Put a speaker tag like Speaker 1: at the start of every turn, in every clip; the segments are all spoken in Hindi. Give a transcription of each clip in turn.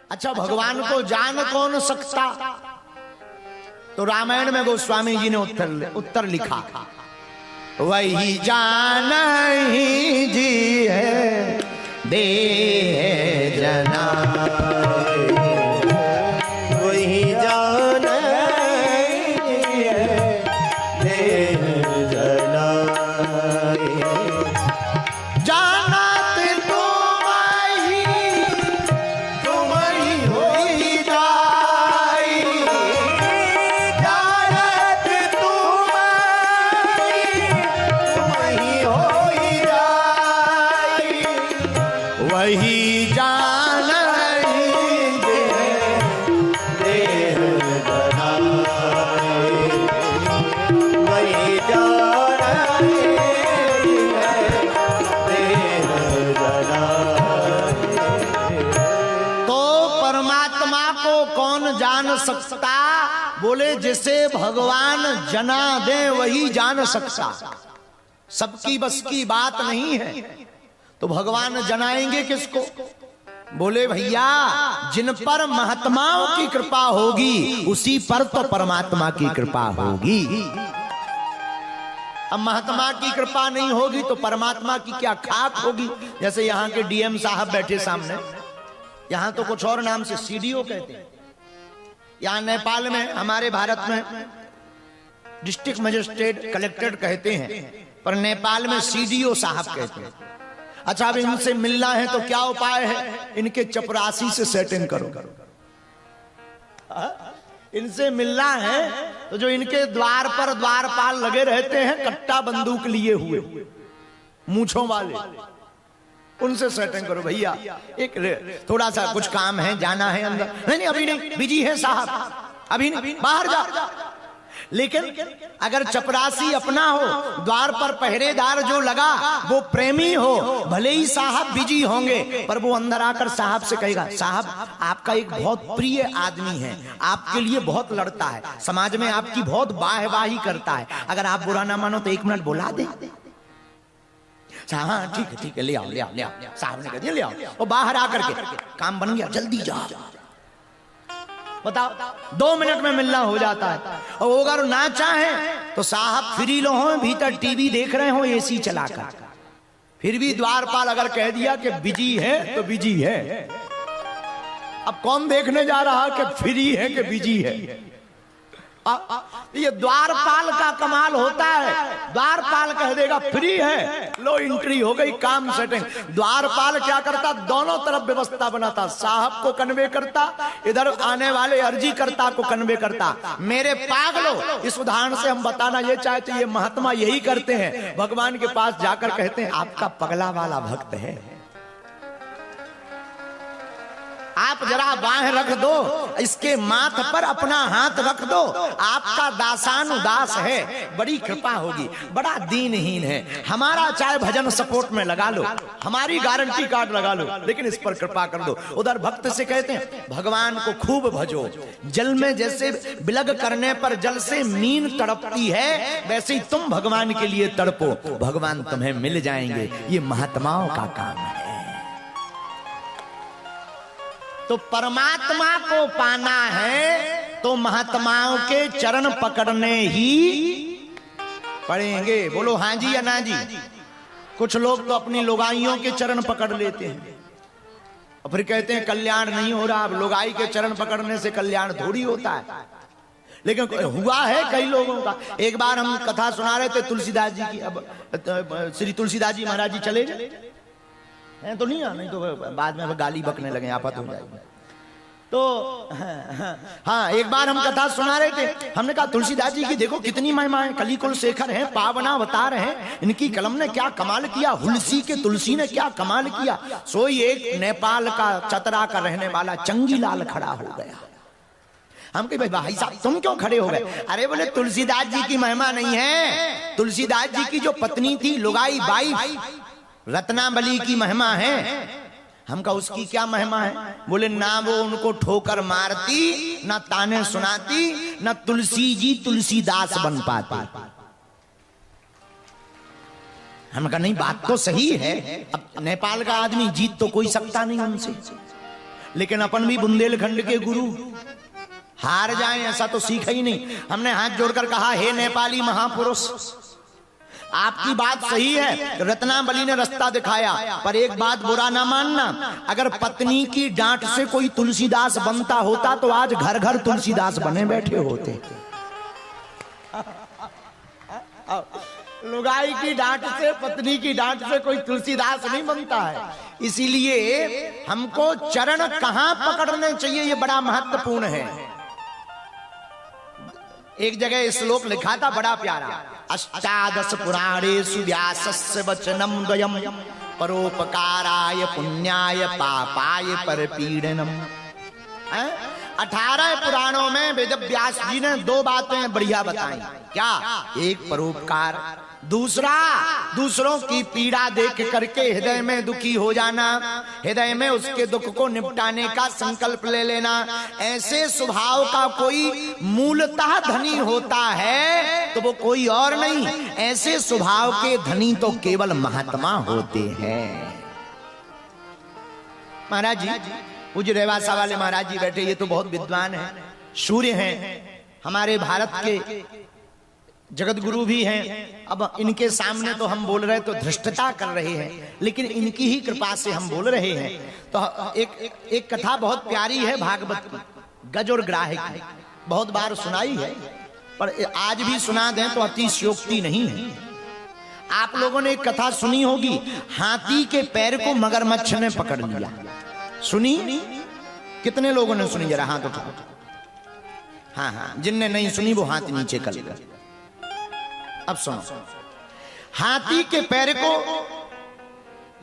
Speaker 1: अच्छा, भगवान को जान कौन सकता? तो रामायण में गोस्वामी जी ने उत्तर लिखा, वही जान ही जी है देह जना,
Speaker 2: वही जान ही है देह जना।
Speaker 1: जानत तुम ही होई जाई,
Speaker 2: जानत तुम ही होई जाई,
Speaker 1: वही जान ही
Speaker 2: देह जना। वही जान ही देह जना।
Speaker 1: तो परमात्मा को कौन जान सकता? बोले जिसे भगवान जना दे वही जान सकता, सबकी बस की बात नहीं है। तो भगवान जनाएंगे किसको? बोले भैया, जिन पर महात्माओं की कृपा होगी उसी पर तो परमात्मा की कृपा होगी। अब महात्मा की कृपा नहीं होगी तो परमात्मा की क्या खाक होगी? जैसे यहाँ के डीएम साहब बैठे सामने, यहाँ तो कुछ और नाम से सीडीओ कहते हैं। यहाँ नेपाल में, हमारे भारत में डिस्ट्रिक्ट मजिस्ट्रेट कलेक्टर कहते हैं, पर नेपाल में सीडीओ साहब कहते हैं। अच्छा, अब इनसे मिलना है तो क्या उपाय है? इनके चपरासी से सेटिंग करो। इनसे मिलना है तो जो इनके द्वार पर द्वारपाल लगे रहते हैं कट्टा बंदूक लिए हुए मूंछों वाले, उनसे सेटिंग करो भैया। एक थोड़ा सा कुछ काम है, जाना है अंदर। नहीं अभी नहीं, बिजी है साहब, अभी नहीं, बाहर जा। लेकिन अगर चपरासी अपना हो, द्वार पर पहरेदार जो लगा वो प्रेमी हो, भले ही साहब बिजी होंगे पर वो अंदर आकर साहब से कहेगा, साहब आपका एक बहुत प्रिय आदमी है, आपके लिए बहुत लड़ता है, समाज में आपकी बहुत वाहवाही करता है, अगर आप बुरा ना मानो तो 1 मिनट बुला दे। हाँ ठीक है, ले आओ। साहब ने कह दिया ले आओ, और बाहर आकर के काम बन गया, जल्दी जा। बताओ, 2 मिनट में मिलना हो जाता है। और अगर ना चाहे तो साहब फ्री लो हो, भीतर टीवी देख रहे हो एसी चलाकर, फिर भी द्वारपाल अगर कह दिया कि बिजी है तो बिजी है। अब कौन देखने जा रहा कि फ्री है कि बिजी है? ये द्वारपाल का कमाल होता है। द्वारपाल कह देगा फ्री है, लो एंट्री हो गई, काम सेटिंग। द्वारपाल क्या करता? दोनों तरफ व्यवस्था बनाता, साहब को कन्वे करता, इधर आने वाले अर्जी करता को कन्वे करता। मेरे पागलो, इस उदाहरण से हम बताना ये चाहते, ये महात्मा यही करते हैं, भगवान के पास जाकर कहते हैं आपका पगला वाला भक्त है, आप जरा बाहें रख दो, इसके माथ पर अपना हाथ रख दो, आपका दासानुदास है, बड़ी कृपा होगी, बड़ा दीनहीन है, हमारा चाहे भजन सपोर्ट में लगा लो, हमारी गारंटी कार्ड लगा लो, लेकिन इस पर कृपा कर दो। उधर भक्त से कहते हैं भगवान को खूब भजो, जल में जैसे बिलग करने पर जल से मीन तड़पती है, वैसे ही तुम भगवान के लिए तड़पो, भगवान तुम्हें मिल जाएंगे। ये महात्माओं का काम है। तो परमात्मा को पाना है तो महात्माओं के चरण पकड़ने ही पड़ेंगे। बोलो हाँ जी या ना जी? कुछ लोग तो अपनी लुगाइयों के चरण पकड़ लेते हैं और फिर कहते हैं कल्याण नहीं हो रहा। अब लुगाई के चरण पकड़ने से कल्याण थोड़ी होता है, लेकिन हुआ है कई लोगों का। एक बार हम कथा सुना रहे थे तुलसीदास जी की, अब श्री तुलसीदास जी महाराज जी चले गए हैं तो नहीं, नहीं तो बाद में गाली बकने लगे, आफत हो जाएगी। तो हाँ, एक बार हम कथा सुना रहे थे, हमने कहा तुलसीदास जी की देखो कितनी महिमा है, कलिकुल शेखर हैं, पावना अवतार हैं, इनकी कलम ने क्या कमाल किया, हुलसी के तुलसी ने क्या कमाल किया। सोई एक नेपाल का चतरा का रहने वाला चंगीलाल खड़ा हो गया। हम कहे भाई साहब तुम क्यों खड़े हो गए? अरे बोले तुलसीदास जी की महिमा नहीं है, तुलसीदास जी की जो पत्नी थी लुगाई बाई रत्नावली की महिमा है। हम कहा उसकी क्या महिमा है? बोले ना वो उनको ठोकर मारती, ना ताने सुनाती, ना तुलसी जी तुलसीदास बन पाती। हम कहा नहीं बात तो सही है, अब नेपाल का आदमी जीत तो कोई सकता नहीं उनसे। लेकिन अपन भी बुंदेलखंड के गुरु हार जाएं ऐसा तो सीखा ही नहीं। हमने हाथ जोड़कर कहा, हे नेपाली महापुरुष, आपकी बात सही है, रत्नावली ने रास्ता दिखाया, पर एक बात बुरा ना मानना, अगर पत्नी की डांट से कोई तुलसीदास बनता होता तो आज घर घर तुलसीदास बने बैठे होते। लुगाई की डांट से, पत्नी की डांट से कोई तुलसीदास नहीं बनता है। इसीलिए हमको चरण कहां पकड़ने चाहिए, ये बड़ा महत्वपूर्ण है। एक जगह श्लोक लिखा था बड़ा प्यारा, अष्टादश पुराणेषु व्यासस्य वचनम द्वयम परोपकाराय पुण्याय पापाय परपीडनम। 18 पुराणों में वेद व्यास जी ने 2 बातें बढ़िया बताई। क्या? एक परोपकार, दूसरा दूसरों की पीड़ा देख करके हृदय में दुखी हो जाना, हृदय में उसके दुख को निपटाने का संकल्प ले लेना। ऐसे स्वभाव का कोई मूलतः धनी होता है तो वो कोई और नहीं, ऐसे स्वभाव के धनी तो केवल महात्मा होते हैं। महाराज जी, पूज्य रेवासा वाले महाराज जी बैठे, ये तो बहुत विद्वान हैं, सूर्य हैं, हमारे भारत के जगत गुरु भी हैं। अब इनके सामने तो हम बोल रहे तो धृष्टता कर रहे हैं, लेकिन इनकी ही कृपा से हम बोल रहे हैं। तो एक कथा बहुत प्यारी है भागवत की, गज और ग्राह की, बहुत बार सुनाई है, पर आज भी सुना दें तो अतिशयोक्ति नहीं है। आप लोगों ने एक कथा सुनी होगी, हाथी के पैर को मगरमच्छ ने पकड़ लिया। सुनी? कितने लोगों ने सुनी? जरा हाथ उठाओ। हाँ हाँ, जिनने नहीं सुनी वो हाथ नीचे कर लेगा। अब सुनो, हाथी के पैर को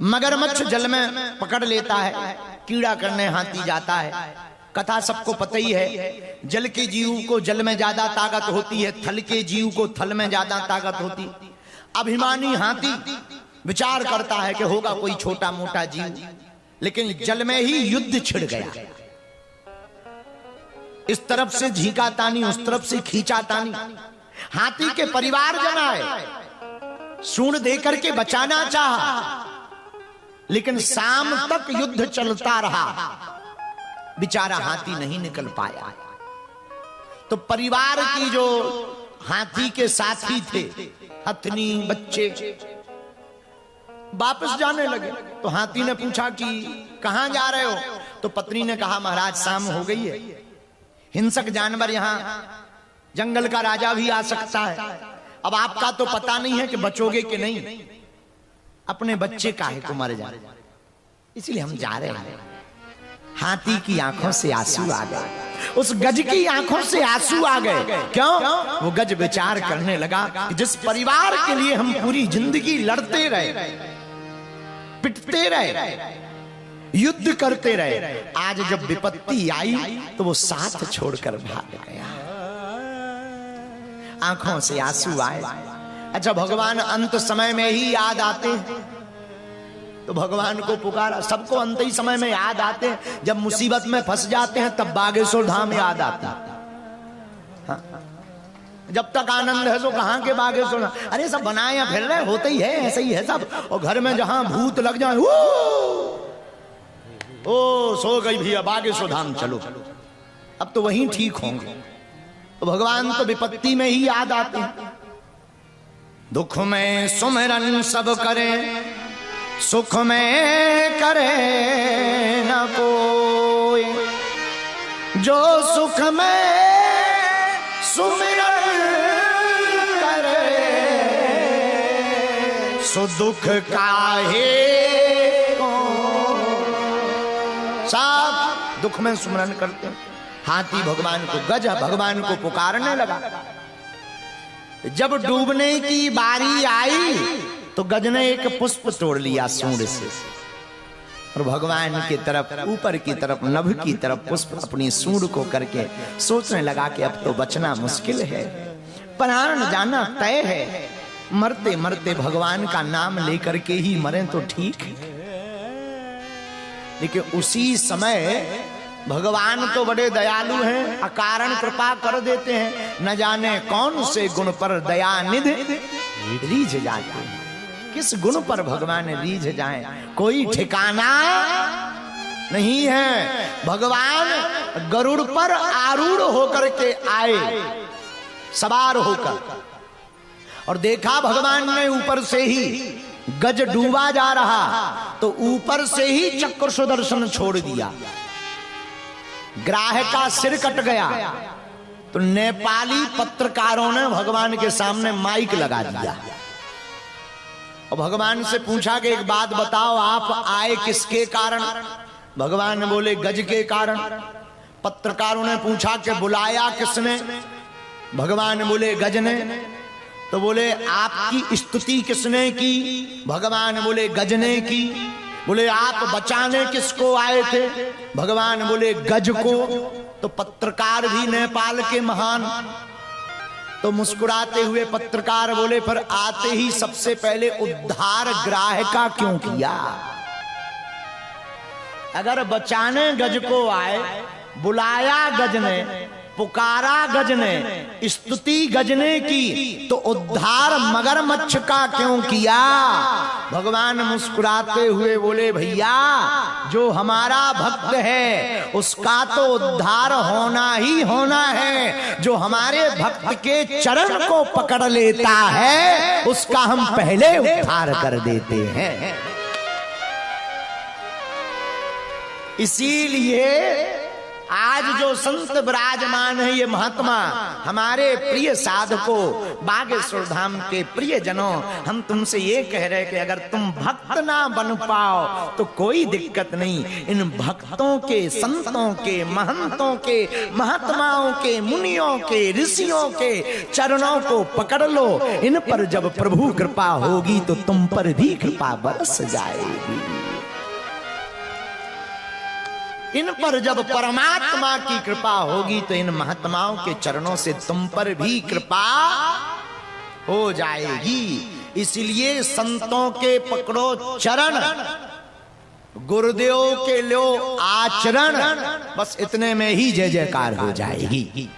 Speaker 1: मगरमच्छ जल में पकड़ लेता है, कीड़ा करने हाथी जाता है। कथा सबको पता ही है, जल के जीव को जल में ज्यादा ताकत होती है, थल के जीव को थल में ज्यादा ताकत होती। अभिमानी हाथी विचार करता है कि होगा कोई छोटा मोटा जीव, लेकिन जल में ही युद्ध छिड़ गया। इस तरफ से झींका तानी, उस तरफ से खींचा तानी। हाथी के परिवार जन आए, सूंड देकर के बचाना चाहा, लेकिन शाम तक युद्ध चलता रहा, बेचारा हाथी नहीं निकल पाया। तो परिवार की जो हाथी के साथी थे, हथनी बच्चे, वापस जाने लगे। तो हाथी ने पूछा कि कहां जा रहे हो? तो पत्नी ने कहा, महाराज शाम हो गई है, हिंसक जानवर, यहां जंगल का राजा भी आ सकता है, अब आपका तो पता नहीं है कि बचोगे कि नहीं, अपने बच्चे काहे को मर जाए, इसलिए हम जा रहे हैं। हाथी की आंखों से आंसू आ गए, उस गज की आंखों से आंसू आ गए। क्यों? वो गज विचार करने लगा कि जिस परिवार के लिए हम पूरी जिंदगी लड़ते रहे, पिटते रहे, युद्ध करते रहे, आज जब विपत्ति आई तो वो साथ छोड़कर भाग गया। आंखों से आंसू आए। अच्छा, भगवान अंत समय में ही याद आते हैं, तो भगवान को पुकारा। सबको अंत ही समय में याद आते हैं, जब मुसीबत में फंस जाते हैं तब बागेश्वर धाम याद आता है। हाँ? जब तक आनंद है तो कहां के बागेश्वर धाम? अरे सब बनाए फिर रहे, होते ही है, ऐसे ही है सब। और घर में जहां भूत लग जाए, ओ सो गई भैया, बागेश्वर धाम चलो, अब तो वहीं ठीक होंगे। तो भगवान तो विपत्ति में ही याद आते हैं। दुख में सुमिरन सब करें, सुख में करे न कोई, जो सुख में सुमिरन करे, सो दुख काहे को। सब दुख में सुमिरन करते हैं। हाथी भगवान को, गज भगवान को पुकारने लगा। जब डूबने की बारी आई तो गज ने एक पुष्प तोड़ लिया सूंड से, और भगवान की तरफ, ऊपर की तरफ, नभ की तरफ पुष्प अपनी सूंड को करके सोचने लगा कि अब तो बचना मुश्किल है, प्राण जाना तय है, मरते मरते भगवान का नाम लेकर के ही मरे तो ठीक है। लेकिन उसी समय भगवान तो बड़े दयालु हैं, अकारण कृपा कर देते हैं। न जाने कौन से गुण पर दयानिधि रीझ जाते हैं। किस गुण पर भगवान रीझ जाए कोई ठिकाना नहीं है। भगवान गरुड़ पर आरूढ़ होकर के आए, सवार होकर, और देखा भगवान ने ऊपर से ही गज डूबा जा रहा, तो ऊपर से ही चक्र सुदर्शन छोड़ दिया, ग्राह का सिर कट गया। तो नेपाली पत्रकारों ने भगवान के सामने माइक लगा दिया और भगवान से पूछा कि एक बात बताओ, आप आए किसके कारण? भगवान बोले गज के कारण। पत्रकारों ने पूछा कि बुलाया किसने? भगवान बोले गज ने। तो बोले आपकी स्तुति किसने की? भगवान बोले गज ने की। बोले आप बचाने किसको आए थे? भगवान बोले गज को। तो पत्रकार भी नेपाल के महान, तो मुस्कुराते हुए पत्रकार बोले फिर आते ही सबसे पहले उद्धार ग्राह का क्यों किया? अगर बचाने गज को आए, बुलाया गज ने, पुकारा गज ने, स्तुति गज ने की, तो उद्धार मगरमच्छ का क्यों किया? भगवान मुस्कुराते हुए बोले भैया, जो हमारा भक्त है उसका तो उद्धार होना ही होना है। जो हमारे भक्त के चरण को पकड़ लेता है उसका हम पहले उद्धार कर देते हैं। इसीलिए आज जो संत विराजमान है, ये महात्मा, हमारे प्रिय साधकों, बागेश्वर धाम के प्रिय जनों, हम तुमसे ये कह रहे कि अगर तुम भक्त ना बन पाओ तो कोई दिक्कत नहीं। इन भक्तों के, संतों के, महंतों के, महात्माओं के, मुनियों के, ऋषियों के चरणों को पकड़ लो। इन पर जब प्रभु कृपा होगी तो तुम पर भी कृपा बरस जाएगी। इन पर जब परमात्मा की कृपा होगी तो इन महात्माओं के चरणों से तुम पर भी कृपा हो जाएगी। इसलिए संतों के पकड़ो चरण, गुरुदेव के लो आचरण, बस इतने में ही जय जयकार हो जाएगी।